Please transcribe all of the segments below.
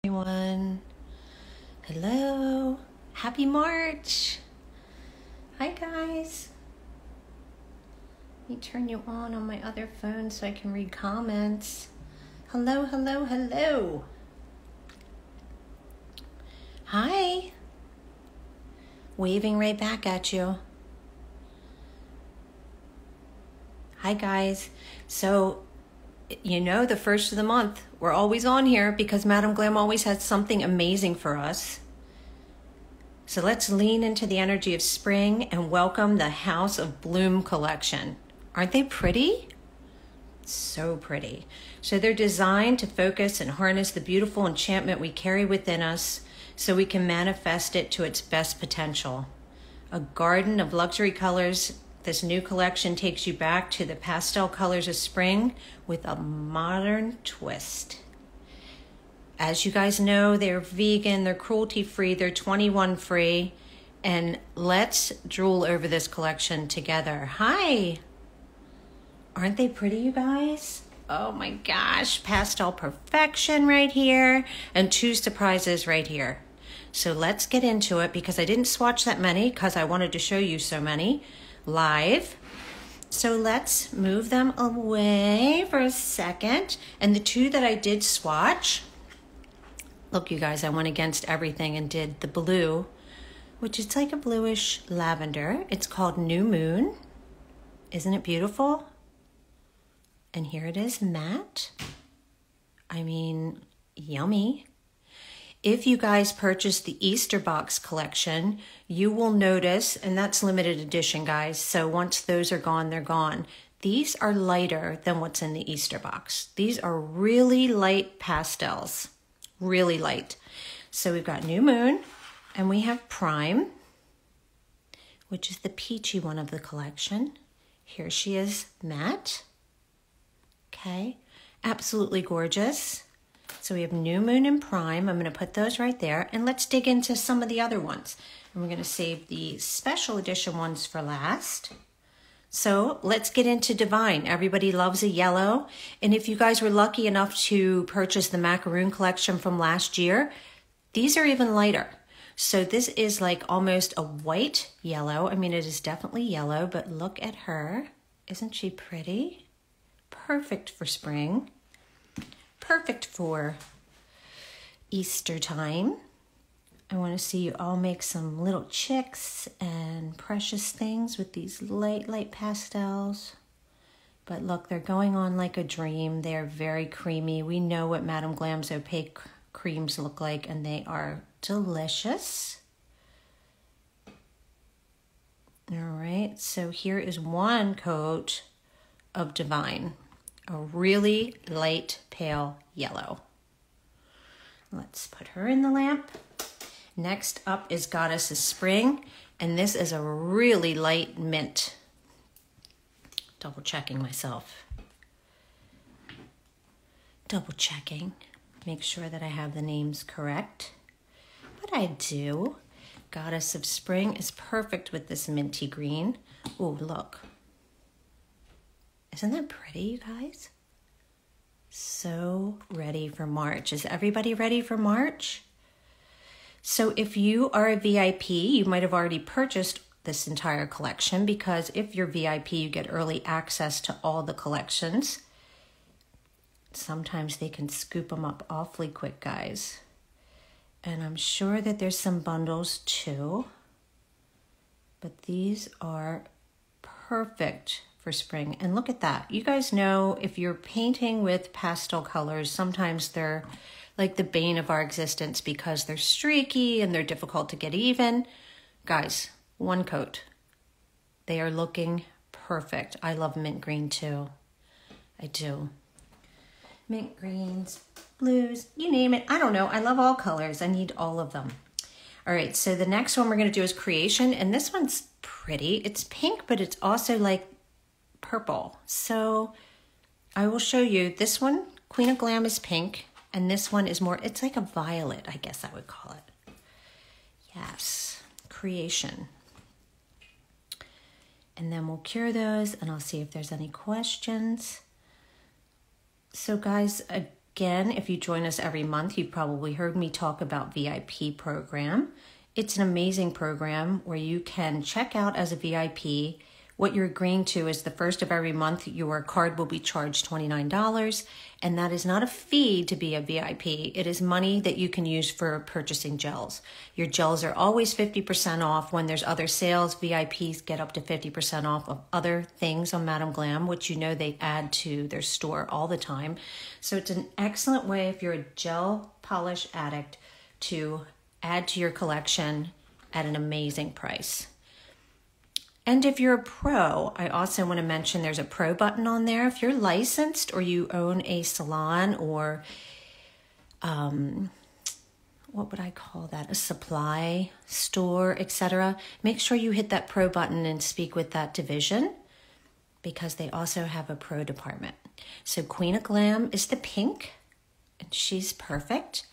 Everyone. Hello. Happy March. Hi guys. Let me turn you on my other phone so I can read comments. Hello, hello, hello. Hi. Waving right back at you. Hi guys. So, you know, the first of the month, we're always on here because Madam Glam always has something amazing for us. So let's lean into the energy of spring and welcome the House of Bloom collection. Aren't they pretty? So pretty. So they're designed to focus and harness the beautiful enchantment we carry within us so we can manifest it to its best potential. A garden of luxury colors. This new collection takes you back to the pastel colors of spring with a modern twist. As you guys know, they're vegan, they're cruelty-free, they're 21 free, and let's drool over this collection together. Hi! Aren't they pretty, you guys? Oh my gosh, pastel perfection right here, and 2 surprises right here. So let's get into it because I didn't swatch that many because I wanted to show you so many live. So let's move them away for a second. And the 2 that I did swatch, look you guys, I went against everything and did the blue, which is like a bluish lavender. It's called New Moon. Isn't it beautiful? And here it is, matte. I mean, yummy. If you guys purchase the Easter box collection, you will notice, and that's limited edition, guys. So once those are gone, they're gone. These are lighter than what's in the Easter box. These are really light pastels, really light. So we've got New Moon and we have Prime, which is the peachy one of the collection. Here she is, matte. Okay, absolutely gorgeous. So we have New Moon and Prime. I'm going to put those right there. And let's dig into some of the other ones. And we're going to save the special edition ones for last. So let's get into Divine. Everybody loves a yellow. And if you guys were lucky enough to purchase the macaroon collection from last year, these are even lighter. So this is like almost a white yellow. I mean, it is definitely yellow, but look at her. Isn't she pretty? Perfect for spring. Perfect for Easter time. I want to see you all make some little chicks and precious things with these light pastels. But look, they're going on like a dream. They are very creamy. We know what Madam Glam's opaque creams look like, and they are delicious. All right, so here is one coat of Divine. A really light pale yellow. Let's put her in the lamp. Next up is Goddess of Spring, and this is a really light mint. Double checking myself. Double checking. Make sure that I have the names correct. But I do. Goddess of Spring is perfect with this minty green. Ooh, look. Isn't that pretty, you guys? So ready for March. Is everybody ready for March? So if you are a VIP, you might have already purchased this entire collection because if you're VIP, you get early access to all the collections. Sometimes they can scoop them up awfully quick, guys. And I'm sure that there's some bundles too. But these are perfect for spring. And look at that. You guys know if you're painting with pastel colors, sometimes they're like the bane of our existence because they're streaky and they're difficult to get even. Guys, one coat. They are looking perfect. I love mint green too. I do. Mint greens, blues, you name it. I don't know. I love all colors. I need all of them. All right, so the next one we're going to do is Creation. And this one's pretty. It's pink, but it's also like purple. So I will show you this one. Queen of Glam is pink, and this one is more, it's like a violet, I guess I would call it. Yes, Creation. And then we'll cure those, and I'll see if there's any questions. So guys, again, if you join us every month, you've probably heard me talk about VIP program. It's an amazing program where you can check out as a VIP. What you're agreeing to is the first of every month, your card will be charged $29, and that is not a fee to be a VIP. It is money that you can use for purchasing gels. Your gels are always 50% off. When there's other sales, VIPs get up to 50% off of other things on Madam Glam, which you know they add to their store all the time. So it's an excellent way if you're a gel polish addict to add to your collection at an amazing price. And if you're a pro, I also want to mention there's a pro button on there. If you're licensed or you own a salon or, what would I call that? A supply store, etc. Make sure you hit that pro button and speak with that division because they also have a pro department. So Queen of Glam is the pink and she's perfect.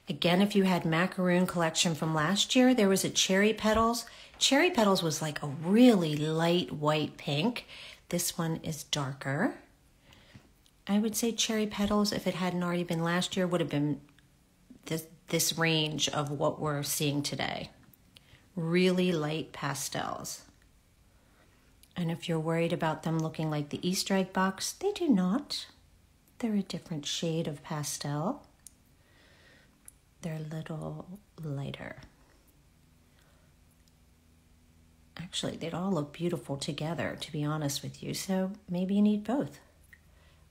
Again, if you had macaroon collection from last year, there was a cherry petals. Cherry petals was like a really light white pink. This one is darker. I would say cherry petals, if it hadn't already been last year, would have been this range of what we're seeing today. Really light pastels. And if you're worried about them looking like the Easter egg box, they do not. They're a different shade of pastel. They're a little lighter. Actually, they'd all look beautiful together, to be honest with you. So maybe you need both.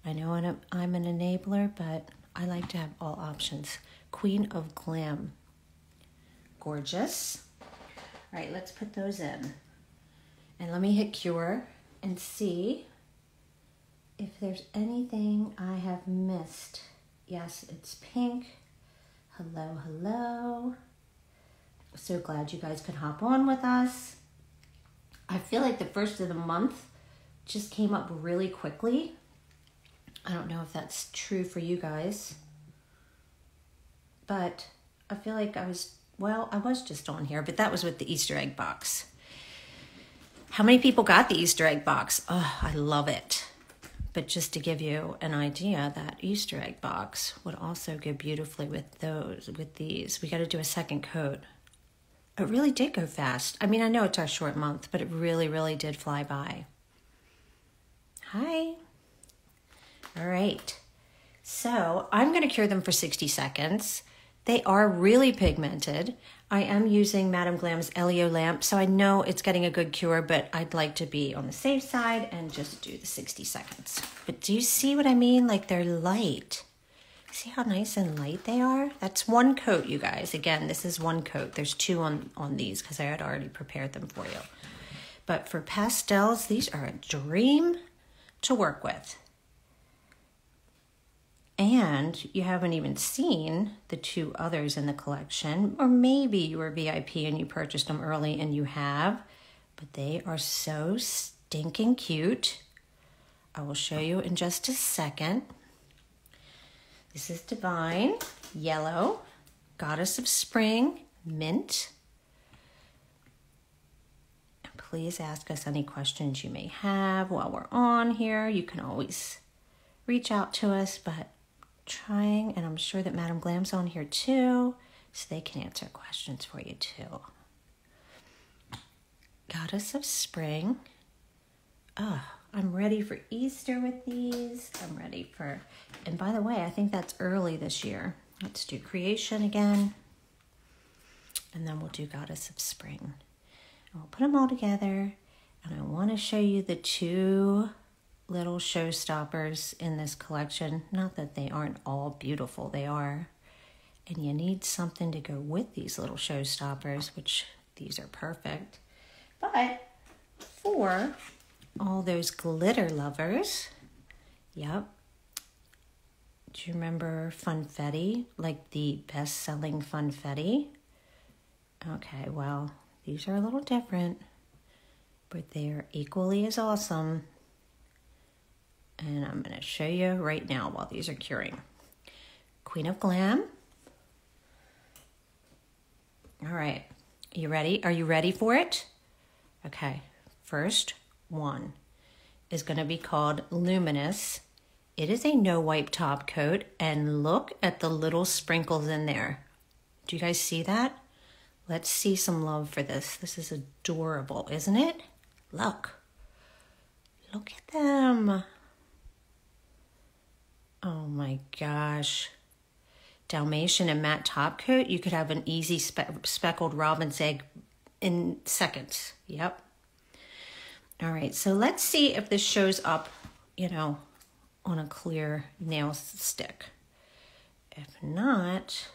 I know I'm an enabler, but I like to have all options. Queen of Glam. Gorgeous. All right, let's put those in. And let me hit Cure and see if there's anything I have missed. Yes, it's pink. Hello, hello. So glad you guys could hop on with us. I feel like the first of the month just came up really quickly. I don't know if that's true for you guys, but I feel like I was just on here, but that was with the Easter egg box. How many people got the Easter egg box? Oh, I love it. But just to give you an idea, that Easter egg box would also go beautifully with these. We got to do a second coat. It really did go fast. I mean, I know it's our short month, but it really, really did fly by. Hi. All right. So I'm going to cure them for 60 seconds. They are really pigmented. I am using Madam Glam's Elio lamp, so I know it's getting a good cure, but I'd like to be on the safe side and just do the 60 seconds. But do you see what I mean? Like they're light. See how nice and light they are? That's one coat, you guys. Again, this is one coat. There's two on these because I had already prepared them for you. But for pastels, these are a dream to work with. And you haven't even seen the two others in the collection, or maybe you were VIP and you purchased them early and you have, but they are so stinking cute. I will show you in just a second. This is Divine, Yellow, Goddess of Spring, Mint. And please ask us any questions you may have while we're on here. You can always reach out to us, but trying, and I'm sure that Madam Glam's on here too, so they can answer questions for you too. Goddess of Spring. Oh, I'm ready for Easter with these. I'm ready for, and by the way, I think that's early this year. Let's do Creation again, and then we'll do Goddess of Spring. And we'll put them all together, and I want to show you the two little showstoppers in this collection. Not that they aren't all beautiful, they are. And you need something to go with these little showstoppers, which these are perfect. But for all those glitter lovers, yep. Do you remember Funfetti? Like the best-selling Funfetti? Okay, well, these are a little different, but they are equally as awesome. And I'm going to show you right now while these are curing. Queen of Glam. All right. You ready? Are you ready for it? Okay. First one is going to be called Luminous It is a no wipe top coat, and look at the little sprinkles in there. Do you guys see that? Let's see some love for this. This is adorable, isn't it? Look at them. Oh my gosh. Dalmatian and matte top coat, you could have an easy speckled robin's egg in seconds. Yep. All right, so let's see if this shows up, on a clear nail stick. If not,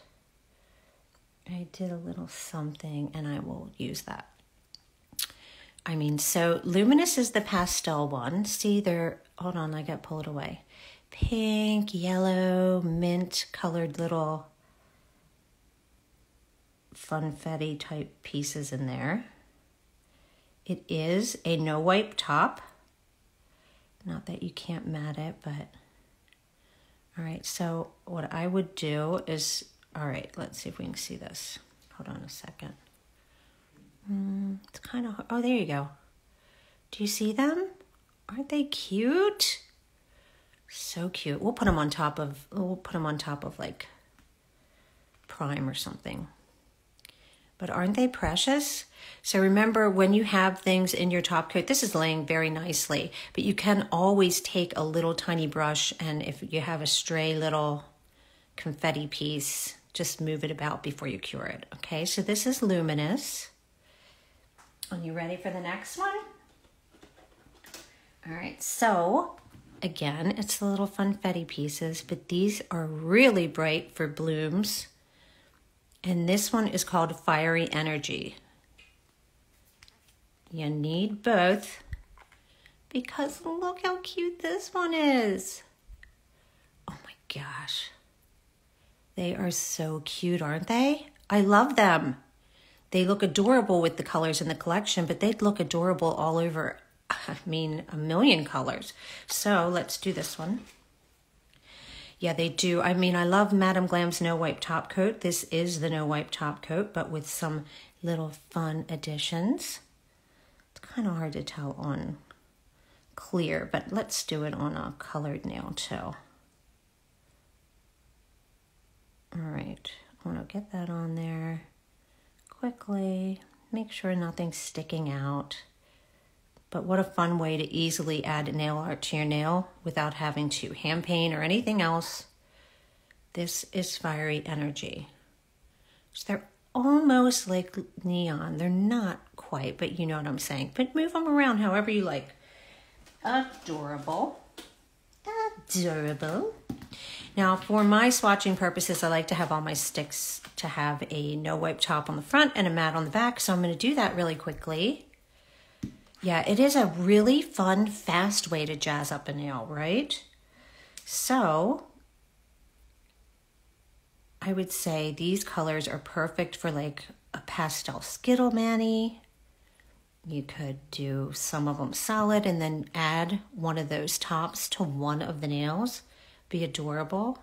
I did a little something and I will use that. So Luminous is the pastel one. See, hold on, I got to pull it away. Pink, yellow, mint colored little funfetti type pieces in there. It is a no wipe top. Not that you can't mat it, but all right. So what I would do is, all right, let's see if we can see this. Hold on a second. It's kind of, oh, there you go. Do you see them? Aren't they cute? So cute. We'll put them on top of like prime or something. But aren't they precious? So remember, when you have things in your top coat, this is laying very nicely, but you can always take a little tiny brush, and if you have a stray little confetti piece, just move it about before you cure it. Okay, so this is Luminous. Are you ready for the next one? All right, so again, it's the little funfetti pieces, but these are really bright for blooms. And this one is called Fiery Energy. You need both because look how cute this one is. Oh my gosh. They are so cute, aren't they? I love them. They look adorable with the colors in the collection, but they'd look adorable all over, a million colors. So let's do this one. Yeah, they do. I love Madame Glam's No Wipe Top Coat. This is the No Wipe Top Coat, but with some little fun additions. It's kind of hard to tell on clear, but let's do it on a colored nail too. All right, I want to get that on there quickly. Make sure nothing's sticking out. But what a fun way to easily add nail art to your nail without having to hand paint or anything else. This is Fiery Energy. So they're almost like neon. They're not quite, but you know what I'm saying. But move them around however you like. Adorable. Adorable. Now, for my swatching purposes, I like to have all my sticks to have a no wipe top on the front and a matte on the back. So I'm going to do that really quickly. Yeah, it is a really fun, fast way to jazz up a nail, right? So I would say these colors are perfect for like a pastel Skittle mani. You could do some of them solid and then add one of those tops to one of the nails. Be adorable.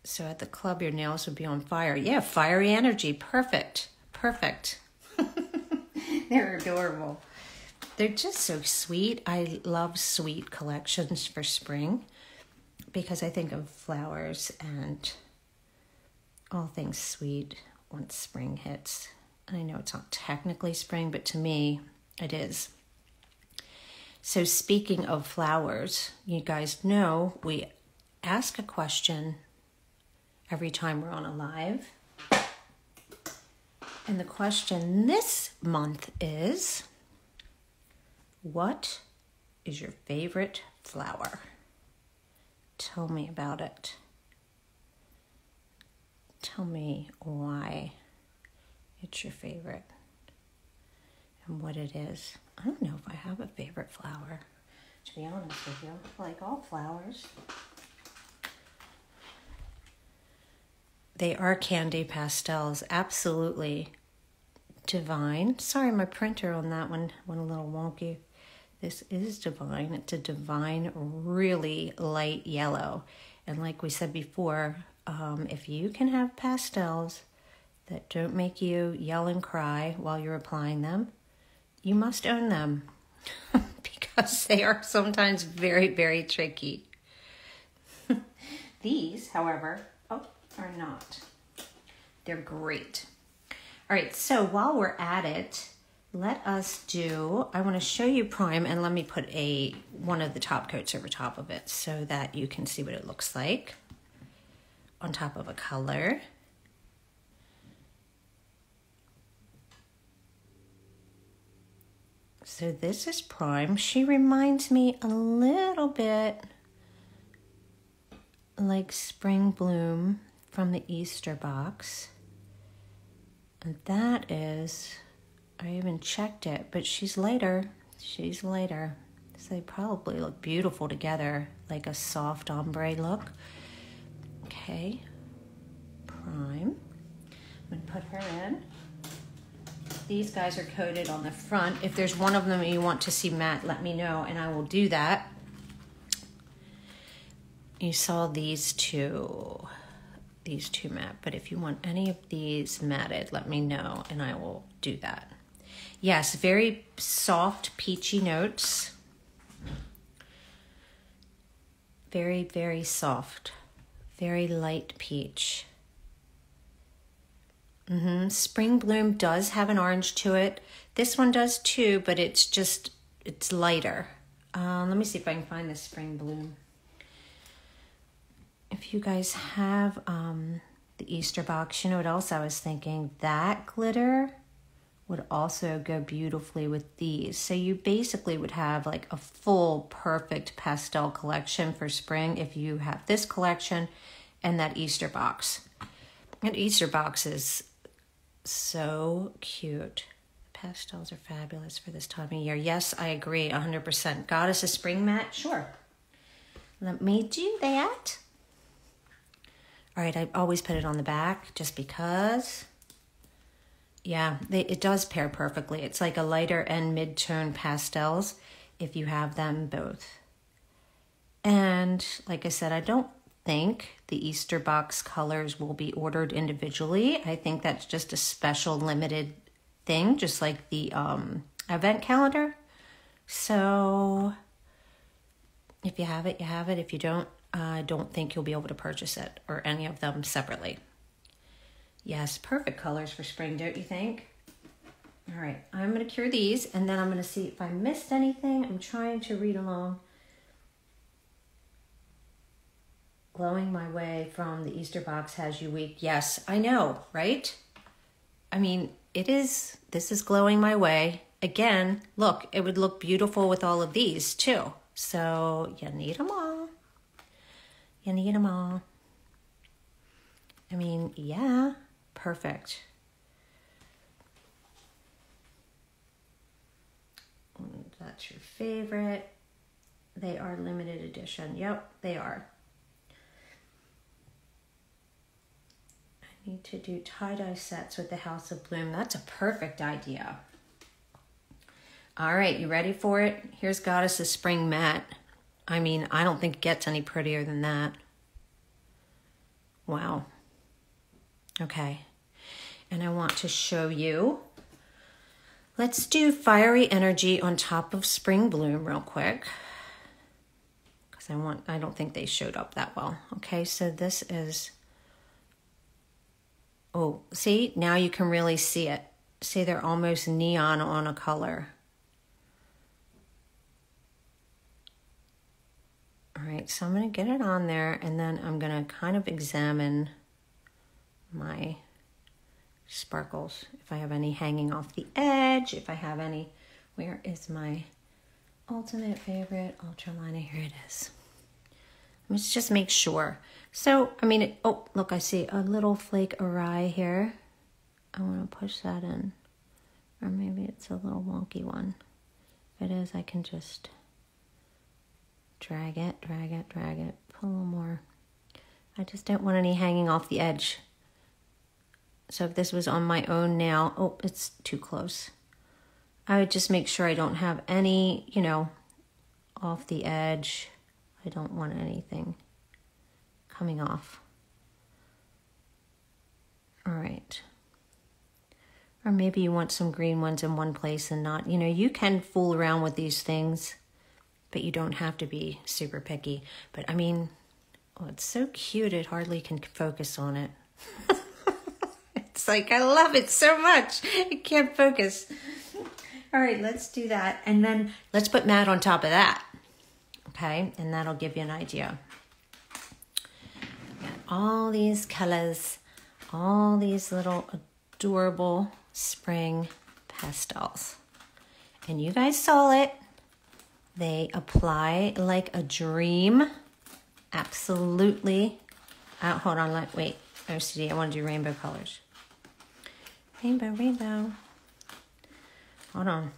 So at the club, your nails would be on fire. Yeah, Fiery Energy, perfect, perfect. They're adorable. They're just so sweet. I love sweet collections for spring because I think of flowers and all things sweet once spring hits. And I know it's not technically spring, but to me, it is. So speaking of flowers, you guys know we ask a question every time we're on a live. And the question this month is, what is your favorite flower? Tell me about it. Tell me why it's your favorite and what it is. I don't know if I have a favorite flower, to be honest with you. I like all flowers. They are candy pastels, absolutely divine. Sorry, my printer on that one went a little wonky. This is divine. It's a divine, really light yellow. And like we said before, if you can have pastels that don't make you yell and cry while you're applying them, you must own them because they are sometimes very, very tricky. These, however, are not. They're great. All right, so while we're at it, let us do, I want to show you prime, and let me put one of the top coats over top of it so that you can see what it looks like on top of a color. So this is prime. She reminds me a little bit like Spring Bloom from the Easter box. And that is, I even checked it, but she's lighter. She's lighter. So they probably look beautiful together, like a soft ombre look. Okay, prime. I'm gonna put her in. These guys are coated on the front. If there's one of them you want to see matte, let me know and I will do that. You saw these two matte, but if you want any of these matted, let me know and I will do that. Yes, very soft, peachy notes. Very, very soft. Very light peach. Spring Bloom does have an orange to it. This one does too, but it's lighter. Let me see if I can find this Spring Bloom. If you guys have the Easter box, you know what else I was thinking? That glitter would also go beautifully with these. So you basically would have like a full perfect pastel collection for spring if you have this collection and that Easter box. That Easter box is so cute. Pastels are fabulous for this time of year. Yes, I agree 100%. Goddess of Spring matte? Sure. Let me do that. All right, I always put it on the back just because. Yeah, it does pair perfectly. It's like a lighter and mid-tone pastels if you have them both. And like I said, I don't think the Easter box colors will be ordered individually. I think that's just a special limited thing, just like the advent calendar. So if you have it, you have it. If you don't, I don't think you'll be able to purchase it or any of them separately. Yes, perfect colors for spring, don't you think? All right, I'm going to cure these and then I'm going to see if I missed anything. I'm trying to read along. Glowing my way from the Easter box has you weak. Yes, I know, right? I mean, this is glowing my way. Again, look, it would look beautiful with all of these too. So you need them all. You need them all. I mean, yeah, perfect. That's your favorite. They are limited edition. Yep, they are. I need to do tie-dye sets with the House of Bloom. That's a perfect idea. All right, you ready for it? Here's Goddess of Spring matte. I mean, I don't think it gets any prettier than that. Wow. Okay. And I want to show you. Let's do Fiery Energy on top of Spring Bloom real quick. Because I don't think they showed up that well. Okay, so this is, oh, see, now you can really see it. See, they're almost neon on a color. All right, so I'm going to get it on there and then I'm going to kind of examine my sparkles. If I have any hanging off the edge, if I have any, where is my ultimate favorite ultraliner? Here it is. Let's just make sure. So, I mean, oh, look, I see a little flake awry here. I want to push that in. Or maybe it's a little wonky one. If it is, I can just drag it, drag it, drag it. Put a little more. I just don't want any hanging off the edge. So if this was on my own nail, oh, it's too close. I would just make sure I don't have any, you know, off the edge. I don't want anything coming off. All right. Or maybe you want some green ones in one place and not, you know, you can fool around with these things. but you don't have to be super picky. But I mean, oh, it's so cute, it hardly can focus on it. It's like, I love it so much. It can't focus. All right, let's do that. And then let's put matte on top of that. Okay, and that'll give you an idea. Got all these colors, all these little adorable spring pastels. And you guys saw it. They apply like a dream. Absolutely. Hold on, wait. OCD, I want to do rainbow colors. Rainbow, rainbow. Hold on.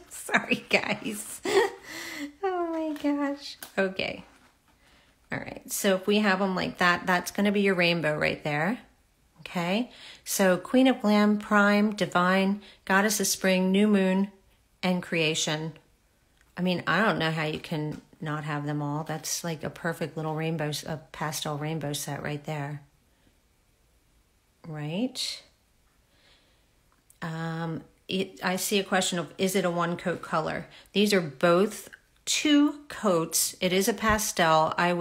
Sorry, guys. Oh my gosh. Okay. All right. So if we have them like that, that's going to be your rainbow right there. Okay. So Queen of Glam, Prime, Divine, Goddess of Spring, New Moon, and Creation. I mean, I don't know how you can not have them all. That's like a perfect little rainbow, a pastel rainbow set right there. Right? I see a question of, is it a one coat color? These are both 2 coats. It is a pastel. I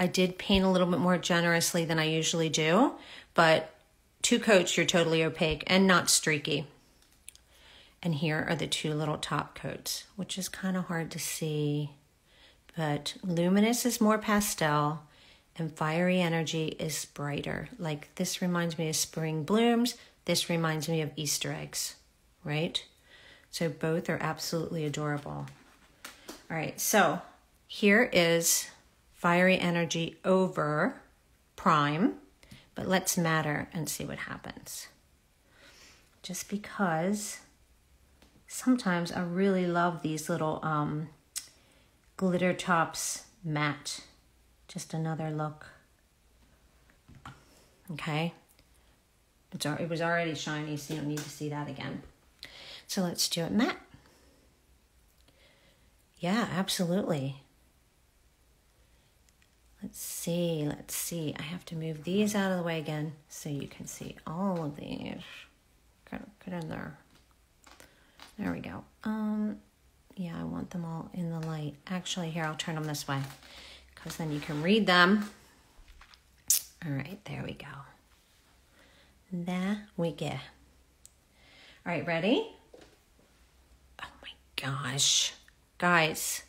did paint a little bit more generously than I usually do, but 2 coats, you're totally opaque and not streaky. And here are the 2 little top coats, which is kind of hard to see, but Luminous is more pastel and Fiery Energy is brighter. Like this reminds me of spring blooms. This reminds me of Easter eggs, right? So both are absolutely adorable. All right, so here is Fiery Energy over Prime, but let's matter and see what happens. Just because sometimes I really love these little glitter tops matte. Just another look. Okay. It was already shiny, so you don't need to see that again. So let's do it matte. Yeah, absolutely. Let's see. I have to move these out of the way again so you can see all of these. Get in there. There we go. Yeah, I want them all in the light. Actually, here, I'll turn them this way because then you can read them. All right, there we go. There we go. All right, ready? Oh my gosh. Guys.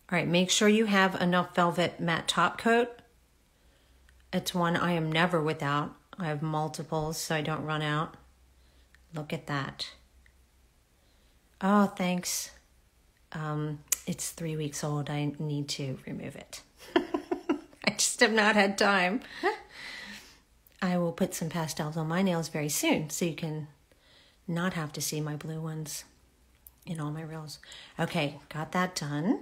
All right, make sure you have enough velvet matte top coat. It's one I am never without. I have multiples so I don't run out. Look at that. Oh, thanks. It's 3 weeks old. I need to remove it. I just have not had time. I will put some pastels on my nails very soon so you can not have to see my blue ones in all my reels. Okay, got that done.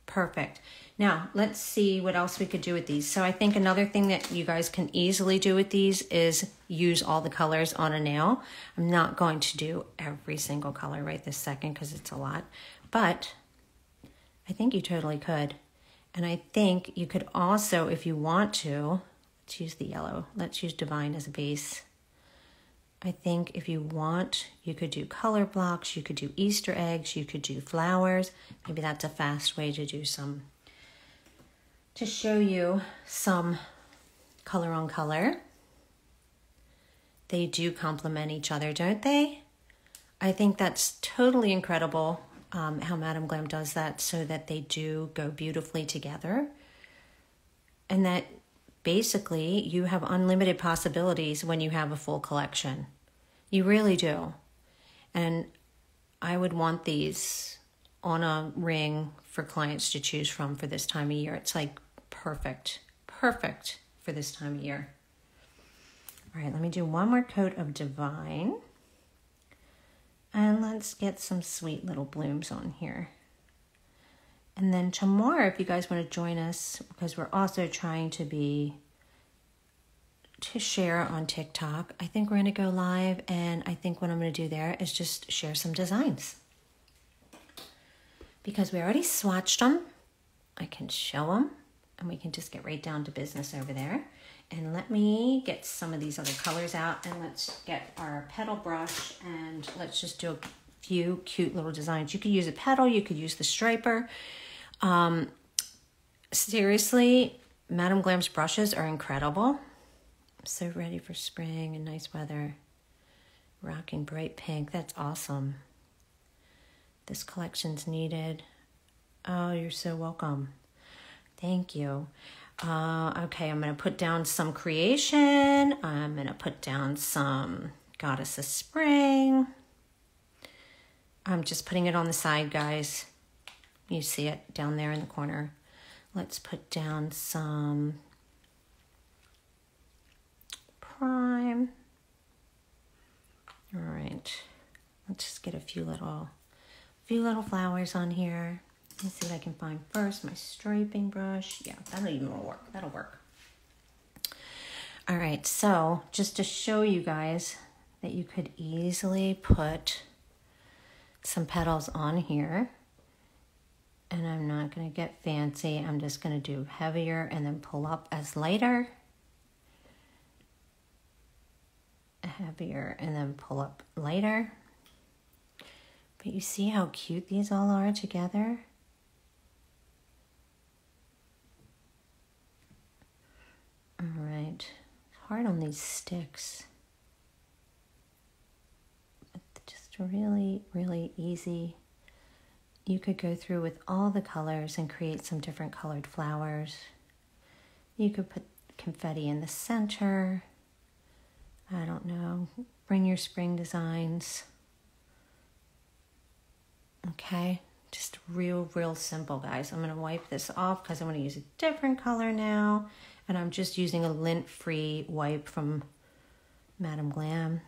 Perfect. Now, let's see what else we could do with these. So I think another thing that you guys can easily do with these is use all the colors on a nail. I'm not going to do every single color right this second because it's a lot, but I think you totally could. And I think you could also, if you want to, let's use the yellow. Let's use Divine as a base. I think if you want, you could do color blocks, you could do Easter eggs, you could do flowers. Maybe that's a fast way to do some, to show you some color on color. They do complement each other, don't they? I think that's totally incredible how Madam Glam does that so that they do go beautifully together. And that basically you have unlimited possibilities when you have a full collection. You really do. And I would want these on a ring for clients to choose from for this time of year. It's like perfect for this time of year. All right, let me do one more coat of Divine. And let's get some sweet little blooms on here. And then tomorrow, if you guys want to join us, because we're also trying to share on TikTok, I think we're going to go live, and I think what I'm going to do there is just share some designs. Because we already swatched them, I can show them, and we can just get right down to business over there. And let me get some of these other colors out, and let's get our petal brush, and let's just do a few cute little designs. You could use a petal, you could use the striper. Seriously, Madam Glam's brushes are incredible. I'm so ready for spring and nice weather. Rocking bright pink, that's awesome. This collection's needed. Oh, you're so welcome. Thank you. Okay, I'm going to put down some creation. I'm going to put down some Goddess of Spring. I'm just putting it on the side, guys. You see it down there in the corner. Let's put down some Prime. All right. Let's just get a few little flowers on here. Let's see what I can find first. My striping brush. Yeah, that'll even work. That'll work. All right, so just to show you guys that you could easily put some petals on here. And I'm not going to get fancy. I'm just going to do heavier and then pull up as lighter. Heavier and then pull up lighter. But you see how cute these all are together? All right, hard on these sticks. But just really, really easy. You could go through with all the colors and create some different colored flowers. You could put confetti in the center. I don't know, bring your spring designs. Okay, just real simple, guys. I'm gonna wipe this off because I'm gonna use a different color now. And I'm just using a lint-free wipe from Madam Glam.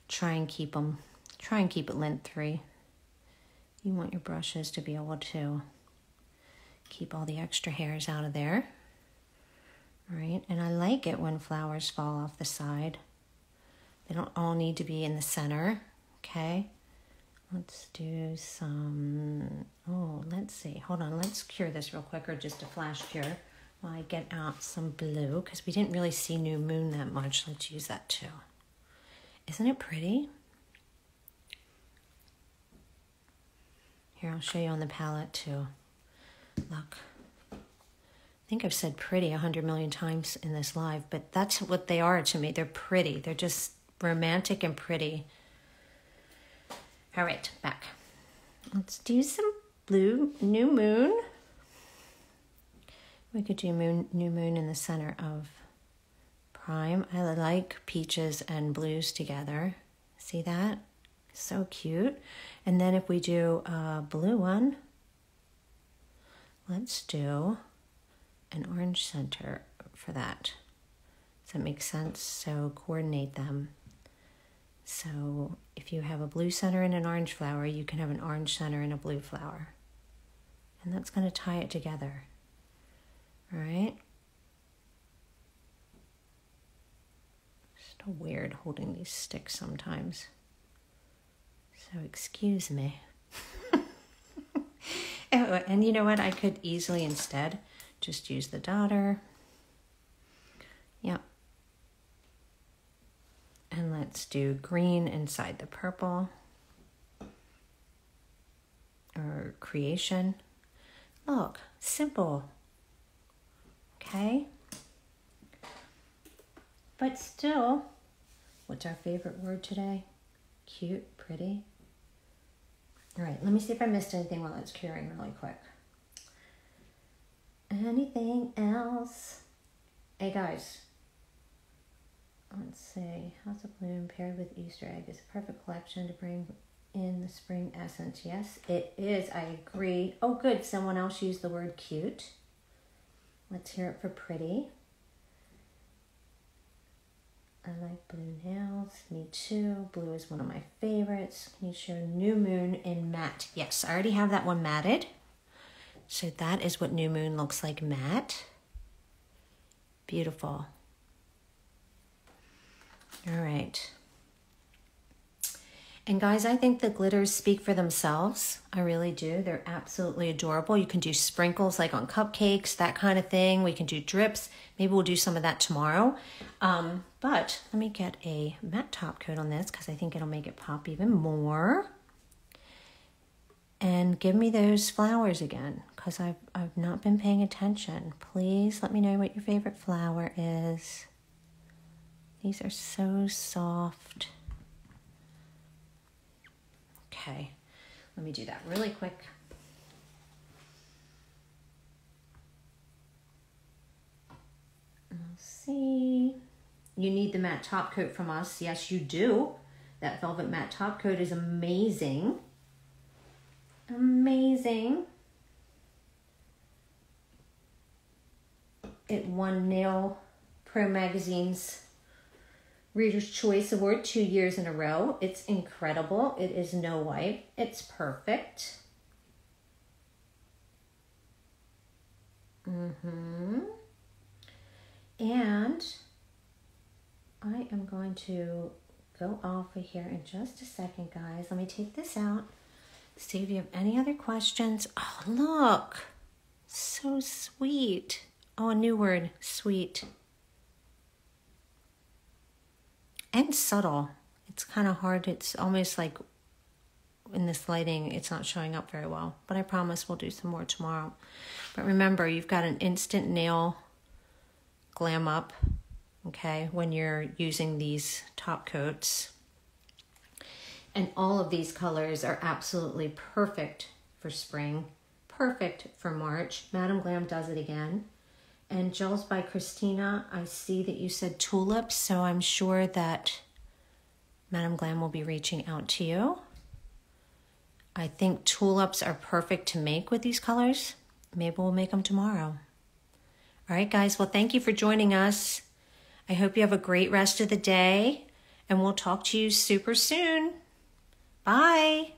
Try and keep it lint-free. You want your brushes to be able to keep all the extra hairs out of there. All right, and I like it when flowers fall off the side. They don't all need to be in the center, okay? Let's do some, let's see. Hold on, let's cure this real quick, or just a flash cure while I get out some blue, because we didn't really see New Moon that much. Let's use that too. Isn't it pretty? Here, I'll show you on the palette too. Look. I think I've said pretty 100 million times in this live, but that's what they are to me. They're pretty. They're just romantic and pretty. All right, back. Let's do some blue New Moon. We could do New Moon in the center of Prime. I like peaches and blues together. See that? So cute. And then if we do a blue one, let's do an orange center for that. Does that make sense? So coordinate them. So if you have a blue center and an orange flower, you can have an orange center and a blue flower. And that's going to tie it together. All right? It's so weird holding these sticks sometimes. So excuse me. Oh, and you know what? I could easily instead just use the daughter. Yep. And let's do green inside the purple. Or creation. Look, simple. Okay? But still, what's our favorite word today? Cute, pretty. All right, let me see if I missed anything while it's curing really quick. Anything else? Hey guys, let's see. House of Bloom paired with Easter egg is a perfect collection to bring in the spring essence. Yes, it is. I agree. Oh, good. Someone else used the word cute. Let's hear it for pretty. I like blue nails. Me too. Blue is one of my favorites. Can you show New Moon in matte? Yes, I already have that one matted. So that is what New Moon looks like matte. Beautiful. All right. And guys, I think the glitters speak for themselves. I really do. They're absolutely adorable. You can do sprinkles like on cupcakes, that kind of thing. We can do drips. Maybe we'll do some of that tomorrow. But let me get a matte top coat on this because I think it'll make it pop even more. And give me those flowers again because I've not been paying attention. Please let me know what your favorite flower is. These are so soft. Okay, let me do that really quick. Let's see. You need the matte top coat from us. Yes, you do. That velvet matte top coat is amazing. Amazing. It won Nail Pro Magazine's Reader's Choice Award 2 years in a row. It's incredible. It is no wipe. It's perfect. And I am going to go off of here in just a second, guys. Let me take this out. See if you have any other questions. Oh, look. So sweet. Oh, a new word. Sweet. And subtle. It's kind of hard. It's almost like in this lighting, it's not showing up very well. But I promise we'll do some more tomorrow. But remember, you've got an instant nail glam up, okay, when you're using these top coats. And all of these colors are absolutely perfect for spring, perfect for March. Madam Glam does it again. And Gels by Christina, I see that you said tulips, so I'm sure that Madam Glam will be reaching out to you. I think tulips are perfect to make with these colors. Maybe we'll make them tomorrow. All right, guys. Well, thank you for joining us. I hope you have a great rest of the day, and we'll talk to you super soon. Bye.